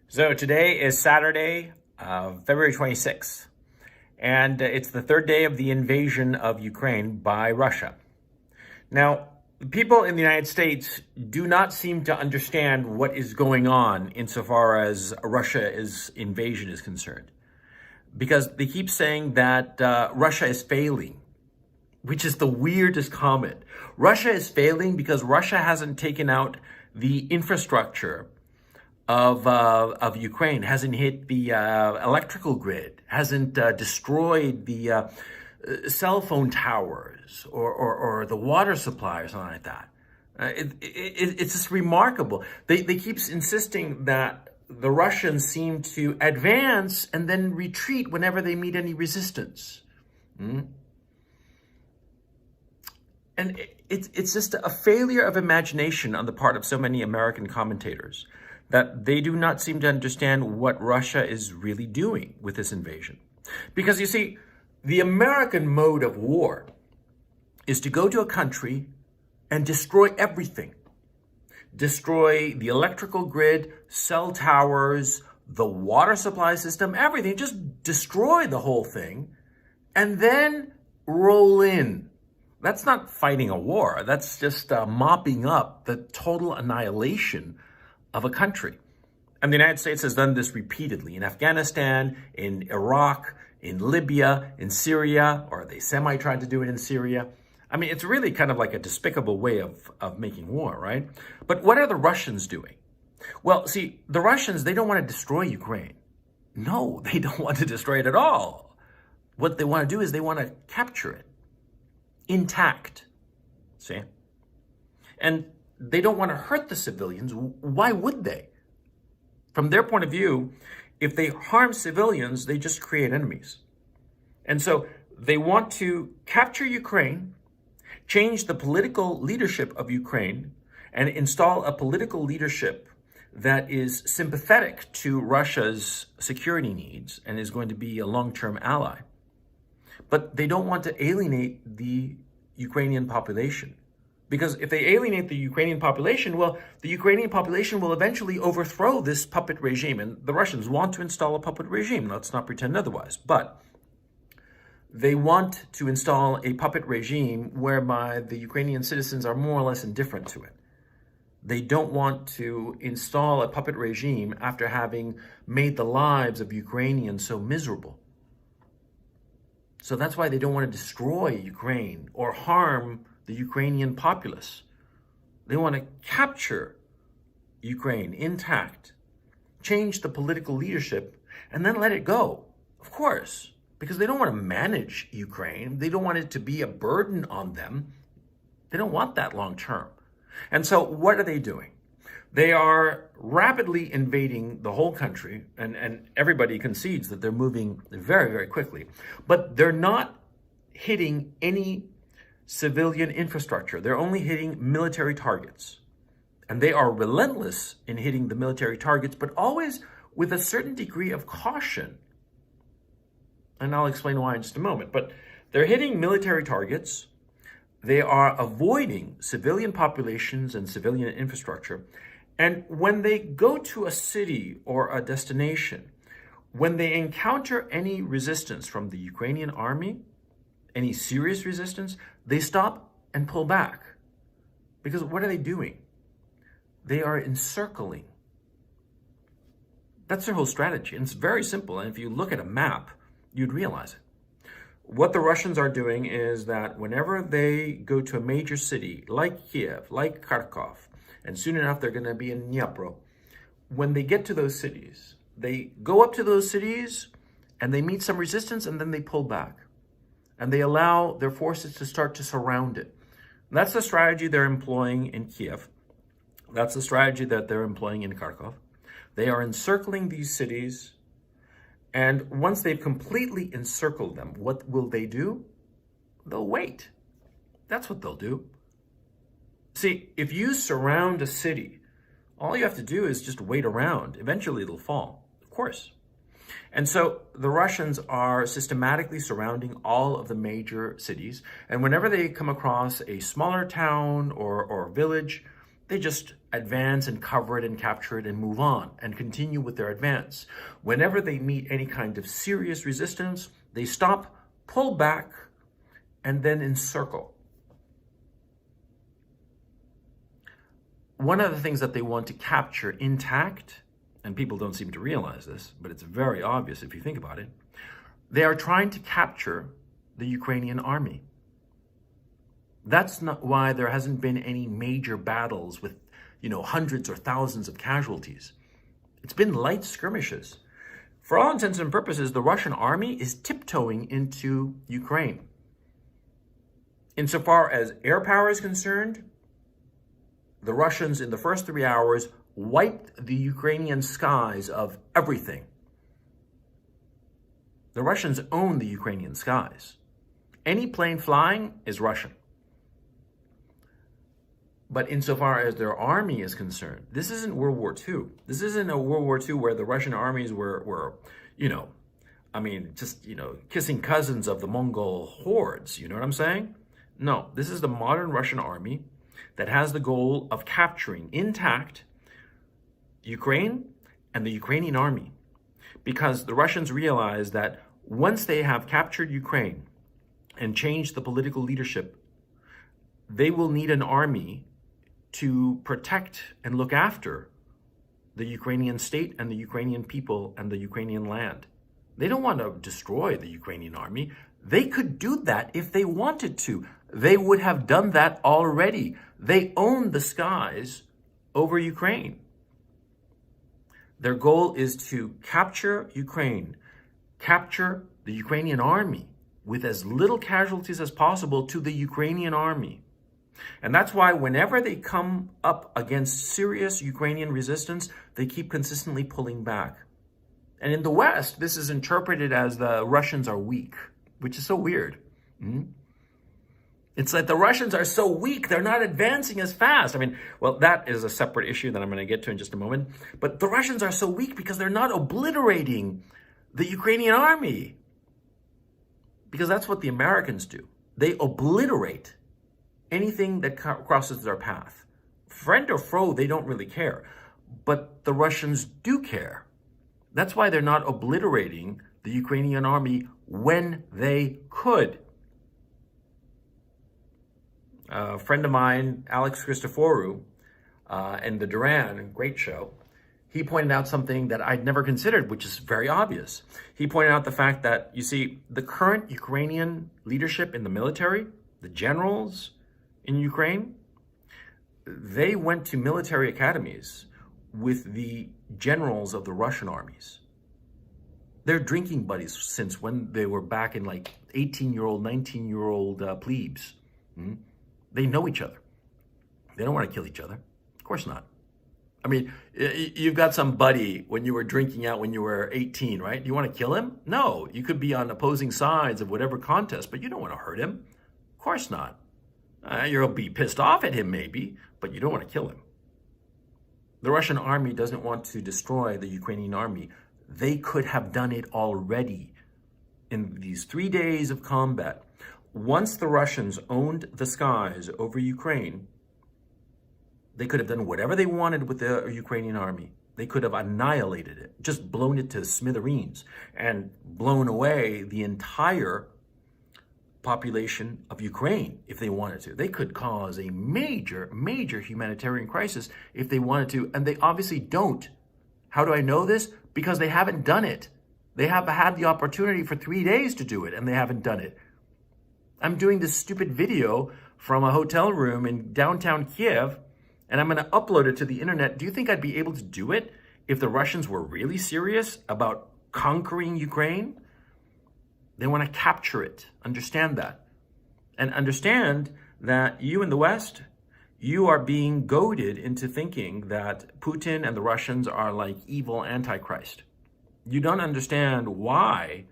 So today is Saturday, February 26th, and it's the third day of the invasion of Ukraine by Russia. Now, people in the United States do not seem to understand what is going on insofar as Russia's invasion is concerned, because they keep saying that Russia is failing, which is the weirdest comment. Russia is failing because Russia hasn't taken out the infrastructure of Ukraine, hasn't hit the electrical grid, hasn't destroyed the cell phone towers or the water supply or something like that. It's just remarkable. They keep insisting that the Russians seem to advance and then retreat whenever they meet any resistance. And it's just a failure of imagination on the part of so many American commentators that they do not seem to understand what Russia is really doing with this invasion. Because you see, the American mode of war is to go to a country and destroy everything. Destroy the electrical grid, cell towers, the water supply system, everything. Just destroy the whole thing and then roll in. That's not fighting a war. That's just mopping up the total annihilation of a country. And the United States has done this repeatedly in Afghanistan, in Iraq, in Libya, in Syria, or they semi-tried to do it in Syria. I mean, it's really kind of like a despicable way of making war, right? But what are the Russians doing? Well, see, the Russians, they don't want to destroy Ukraine. No, they don't want to destroy it at all. What they want to do is they want to capture it intact, see? And they don't want to hurt the civilians. Why would they? From their point of view, if they harm civilians, they just create enemies. And so they want to capture Ukraine, change the political leadership of Ukraine, and install a political leadership that is sympathetic to Russia's security needs and is going to be a long-term ally. But they don't want to alienate the Ukrainian population. Because if they alienate the Ukrainian population, well, the Ukrainian population will eventually overthrow this puppet regime. And the Russians want to install a puppet regime. Let's not pretend otherwise. But they want to install a puppet regime whereby the Ukrainian citizens are more or less indifferent to it. They don't want to install a puppet regime after having made the lives of Ukrainians so miserable. So that's why they don't want to destroy Ukraine or harm the Ukrainian populace. They want to capture Ukraine intact, change the political leadership, and then let it go. Of course, because they don't want to manage Ukraine. They don't want it to be a burden on them. They don't want that long term. And so what are they doing? They are rapidly invading the whole country, and everybody concedes that they're moving very, very quickly. But they're not hitting any civilian infrastructure. They're only hitting military targets. And they are relentless in hitting the military targets, but always with a certain degree of caution. And I'll explain why in just a moment. But they're hitting military targets. They are avoiding civilian populations and civilian infrastructure. And when they go to a city or a destination, when they encounter any resistance from the Ukrainian army, any serious resistance, they stop and pull back. Because what are they doing? They are encircling. That's their whole strategy. And it's very simple. And if you look at a map, you'd realize it. What the Russians are doing is that whenever they go to a major city like Kiev, like Kharkov, and soon enough they're going to be in Dnipro, when they get to those cities, they go up to those cities and they meet some resistance and then they pull back. And they allow their forces to start to surround it. And that's the strategy they're employing in Kiev. That's the strategy that they're employing in Kharkov. They are encircling these cities. And once they've completely encircled them, what will they do? They'll wait. That's what they'll do. See, if you surround a city, all you have to do is just wait around. Eventually it'll fall, of course. And so the Russians are systematically surrounding all of the major cities. And whenever they come across a smaller town or village, they just advance and cover it and capture it and move on and continue with their advance. Whenever they meet any kind of serious resistance, they stop, pull back, and then encircle. One of the things that they want to capture intact, and people don't seem to realize this, but it's very obvious if you think about it, they are trying to capture the Ukrainian army. That's not why there hasn't been any major battles with, hundreds or thousands of casualties. It's been light skirmishes. For all intents and purposes, the Russian army is tiptoeing into Ukraine. Insofar as air power is concerned, the Russians in the first 3 hours wiped the Ukrainian skies of everything. The Russians own the Ukrainian skies. Any plane flying is Russian. But insofar as their army is concerned, this isn't World War II. This isn't a World War II where the Russian armies were kissing cousins of the Mongol hordes. You know what I'm saying? No, this is the modern Russian army that has the goal of capturing intact Ukraine and the Ukrainian army. Because the Russians realize that once they have captured Ukraine and changed the political leadership, they will need an army to protect and look after the Ukrainian state and the Ukrainian people and the Ukrainian land. They don't want to destroy the Ukrainian army. They could do that if they wanted to. They would have done that already. They own the skies over Ukraine. Their goal is to capture Ukraine, capture the Ukrainian army with as little casualties as possible to the Ukrainian army. And that's why whenever they come up against serious Ukrainian resistance, they keep consistently pulling back. And in the West, this is interpreted as the Russians are weak, which is so weird. It's like the Russians are so weak, they're not advancing as fast. That is a separate issue that I'm going to get to in just a moment. But the Russians are so weak because they're not obliterating the Ukrainian army. Because that's what the Americans do. They obliterate anything that crosses their path. Friend or foe, they don't really care. But the Russians do care. That's why they're not obliterating the Ukrainian army when they could. A friend of mine, Alex Christoforou, and the Duran, great show, he pointed out something that I'd never considered, which is very obvious. He pointed out the fact that, you see, the current Ukrainian leadership in the military, the generals in Ukraine, they went to military academies with the generals of the Russian armies. They're drinking buddies since when they were back in 18-year-old, 19-year-old plebes. They know each other. They don't want to kill each other. Of course not. You've got some buddy when you were drinking out when you were 18, right? Do you want to kill him? No. You could be on opposing sides of whatever contest, but you don't want to hurt him. Of course not. You'll be pissed off at him maybe, but you don't want to kill him. The Russian army doesn't want to destroy the Ukrainian army. They could have done it already in these 3 days of combat. Once the Russians owned the skies over Ukraine, they could have done whatever they wanted with the Ukrainian army. They could have annihilated it, just blown it to smithereens and blown away the entire population of Ukraine if they wanted to. They could cause a major, major humanitarian crisis if they wanted to, and they obviously don't. How do I know this? Because they haven't done it. They have had the opportunity for 3 days to do it, and they haven't done it. I'm doing this stupid video from a hotel room in downtown Kiev, and I'm going to upload it to the internet. Do you think I'd be able to do it if the Russians were really serious about conquering Ukraine? They want to capture it. Understand that. And understand that you in the West, you are being goaded into thinking that Putin and the Russians are like evil Antichrist. You don't understand why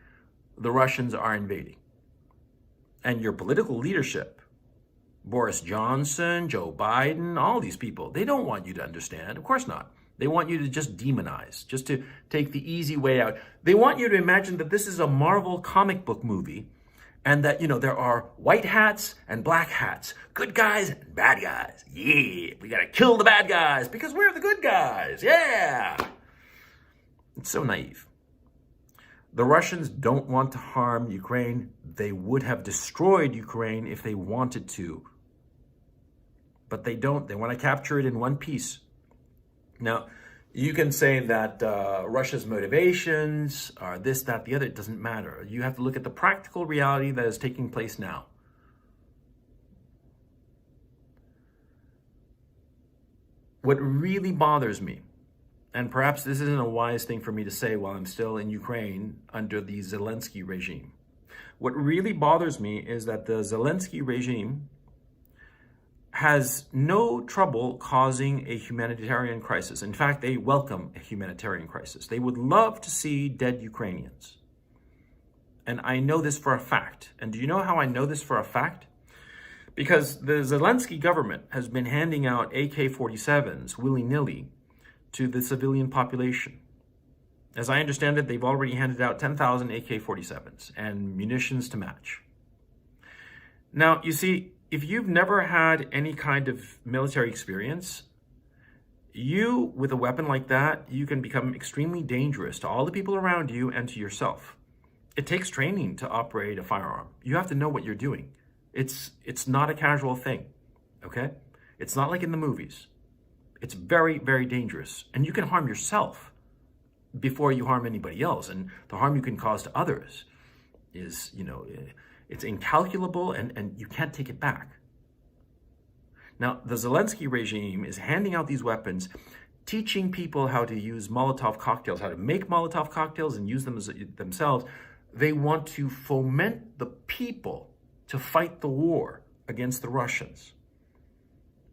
the Russians are invading. And your political leadership, Boris Johnson, Joe Biden, all these people, they don't want you to understand. Of course not. They want you to just demonize, just to take the easy way out. They want you to imagine that this is a Marvel comic book movie And that, there are white hats and black hats, good guys and bad guys. Yeah, we gotta kill the bad guys because we're the good guys. Yeah. It's so naive. The Russians don't want to harm Ukraine. They would have destroyed Ukraine if they wanted to. But they don't. They want to capture it in one piece. Now, you can say that Russia's motivations are this, that, the other. It doesn't matter. You have to look at the practical reality that is taking place now. What really bothers me, and perhaps this isn't a wise thing for me to say while I'm still in Ukraine under the Zelensky regime. What really bothers me is that the Zelensky regime has no trouble causing a humanitarian crisis. In fact, they welcome a humanitarian crisis. They would love to see dead Ukrainians. And I know this for a fact. And do you know how I know this for a fact? Because the Zelensky government has been handing out AK-47s willy-nilly to the civilian population. As I understand it, they've already handed out 10,000 AK-47s and munitions to match. Now, you see, if you've never had any kind of military experience, you, with a weapon like that, you can become extremely dangerous to all the people around you and to yourself. It takes training to operate a firearm. You have to know what you're doing. It's not a casual thing, okay? It's not like in the movies. It's very, very dangerous. And you can harm yourself before you harm anybody else. And the harm you can cause to others is, it's incalculable and you can't take it back. Now, the Zelensky regime is handing out these weapons, teaching people how to use Molotov cocktails, how to make Molotov cocktails and use them themselves. They want to foment the people to fight the war against the Russians.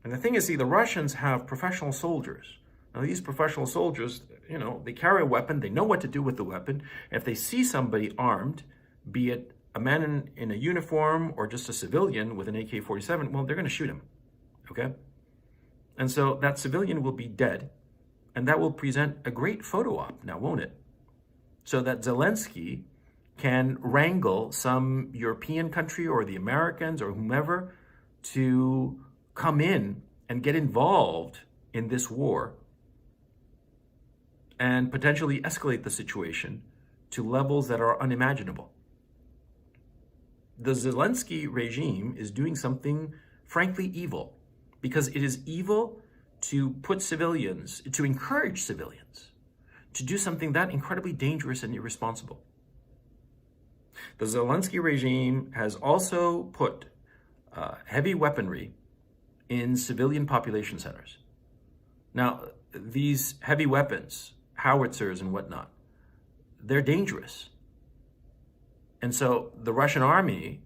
And the thing is, see, the Russians have professional soldiers. Now, these professional soldiers, they carry a weapon. They know what to do with the weapon. If they see somebody armed, be it a man in a uniform or just a civilian with an AK-47, well, they're going to shoot him, okay? And so that civilian will be dead, and that will present a great photo op, now won't it? So that Zelensky can wrangle some European country or the Americans or whomever to come in and get involved in this war and potentially escalate the situation to levels that are unimaginable. The Zelensky regime is doing something frankly evil, because it is evil to put civilians, to encourage civilians to do something that incredibly dangerous and irresponsible. The Zelensky regime has also put heavy weaponry in civilian population centers. Now, these heavy weapons, howitzers and whatnot, they're dangerous. And so the Russian army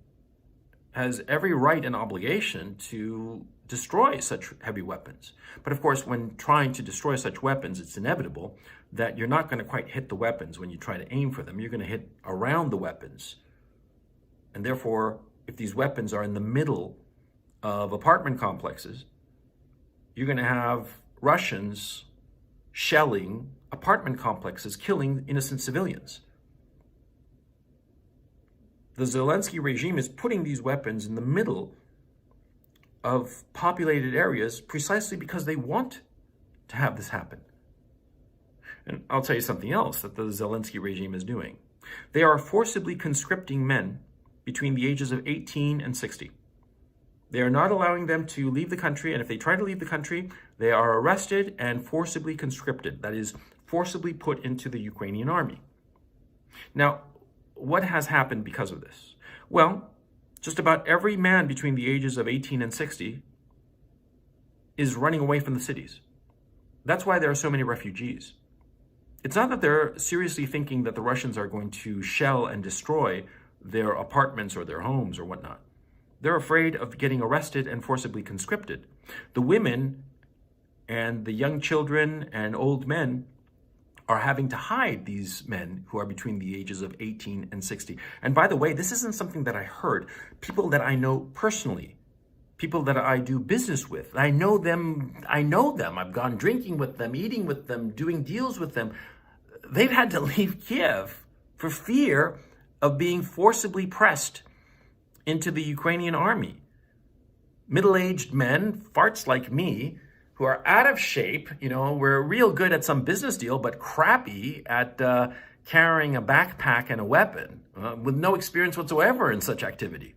has every right and obligation to destroy such heavy weapons. But of course, when trying to destroy such weapons, it's inevitable that you're not going to quite hit the weapons when you try to aim for them. You're going to hit around the weapons. And therefore, if these weapons are in the middle of apartment complexes, you're going to have Russians shelling apartment complexes, killing innocent civilians. The Zelensky regime is putting these weapons in the middle of populated areas precisely because they want to have this happen. And I'll tell you something else that the Zelensky regime is doing. They are forcibly conscripting men between the ages of 18 and 60. They are not allowing them to leave the country, and if they try to leave the country, they are arrested and forcibly conscripted. That is, forcibly put into the Ukrainian army. Now, what has happened because of this? Well, just about every man between the ages of 18 and 60 is running away from the cities. That's why there are so many refugees. It's not that they're seriously thinking that the Russians are going to shell and destroy their apartments or their homes or whatnot. They're afraid of getting arrested and forcibly conscripted. The women and the young children and old men are having to hide these men who are between the ages of 18 and 60. And by the way, this isn't something that I heard. People that I know personally, people that I do business with, I know them. I've gone drinking with them, eating with them, doing deals with them. They've had to leave Kiev for fear of being forcibly pressed into the Ukrainian army. Middle-aged men, farts like me, who are out of shape, we're real good at some business deal, but crappy at carrying a backpack and a weapon, with no experience whatsoever in such activity.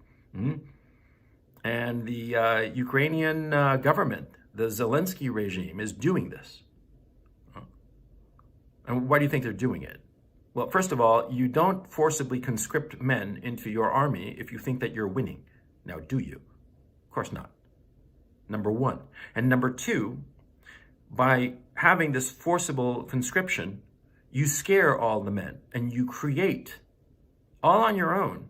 And the Ukrainian government, the Zelensky regime, is doing this. And why do you think they're doing it? Well, first of all, you don't forcibly conscript men into your army if you think that you're winning. Now, do you? Of course not. Number one. And number two, by having this forcible conscription, you scare all the men and you create, all on your own,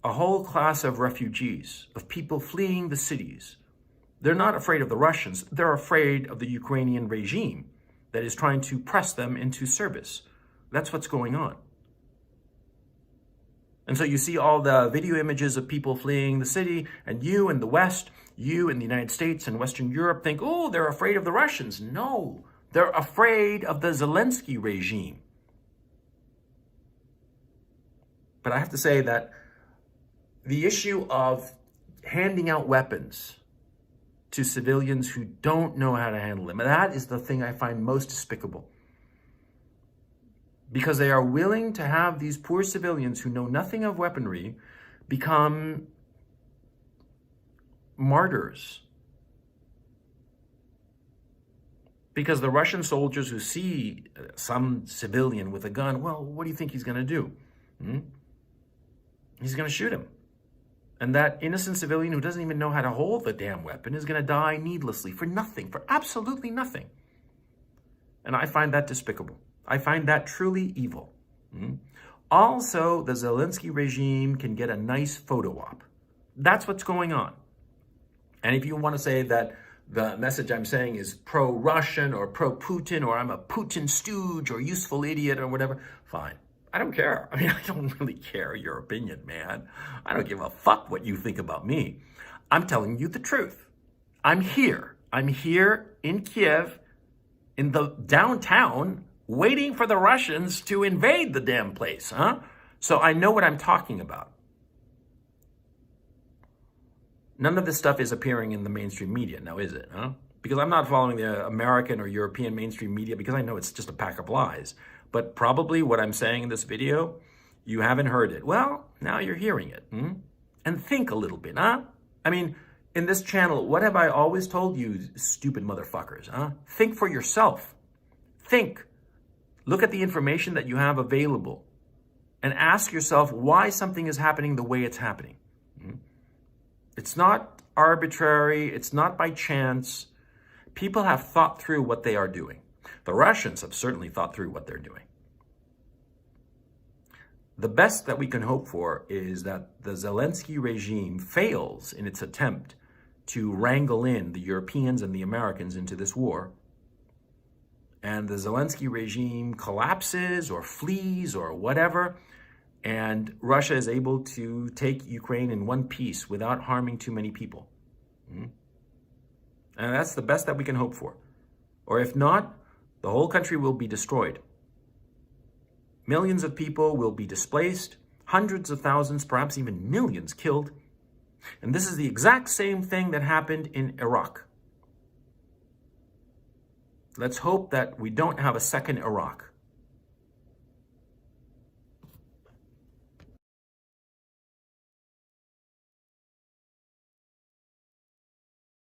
a whole class of refugees, of people fleeing the cities. They're not afraid of the Russians. They're afraid of the Ukrainian regime that is trying to press them into service. That's what's going on. And so you see all the video images of people fleeing the city, and you in the West, you in the United States and Western Europe think, oh, they're afraid of the Russians. No, they're afraid of the Zelensky regime. But I have to say that the issue of handing out weapons to civilians who don't know how to handle them, that is the thing I find most despicable. Because they are willing to have these poor civilians who know nothing of weaponry become martyrs. Because the Russian soldiers who see some civilian with a gun, well, what do you think he's going to do? He's going to shoot him. And that innocent civilian who doesn't even know how to hold the damn weapon is going to die needlessly for nothing, for absolutely nothing. And I find that despicable. I find that truly evil. Also, the Zelensky regime can get a nice photo op. That's what's going on. And if you want to say that the message I'm saying is pro-Russian or pro-Putin, or I'm a Putin stooge or useful idiot or whatever, fine. I don't care. I mean, I don't really care your opinion, man. I don't give a fuck what you think about me. I'm telling you the truth. I'm here. I'm here in Kiev, in the downtown, waiting for the Russians to invade the damn place, So I know what I'm talking about. None of this stuff is appearing in the mainstream media now, is it? Because I'm not following the American or European mainstream media because I know it's just a pack of lies. But probably what I'm saying in this video, you haven't heard it. Well, now you're hearing it. And think a little bit, I mean, in this channel, what have I always told you, stupid motherfuckers, Think for yourself. Think. Look at the information that you have available and ask yourself why something is happening the way it's happening. It's not arbitrary. It's not by chance. People have thought through what they are doing. The Russians have certainly thought through what they're doing. The best that we can hope for is that the Zelensky regime fails in its attempt to wrangle in the Europeans and the Americans into this war, and the Zelensky regime collapses or flees or whatever, and Russia is able to take Ukraine in one piece without harming too many people. And that's the best that we can hope for. Or if not, the whole country will be destroyed. Millions of people will be displaced, hundreds of thousands, perhaps even millions killed. And this is the exact same thing that happened in Iraq. Let's hope that we don't have a second Iraq.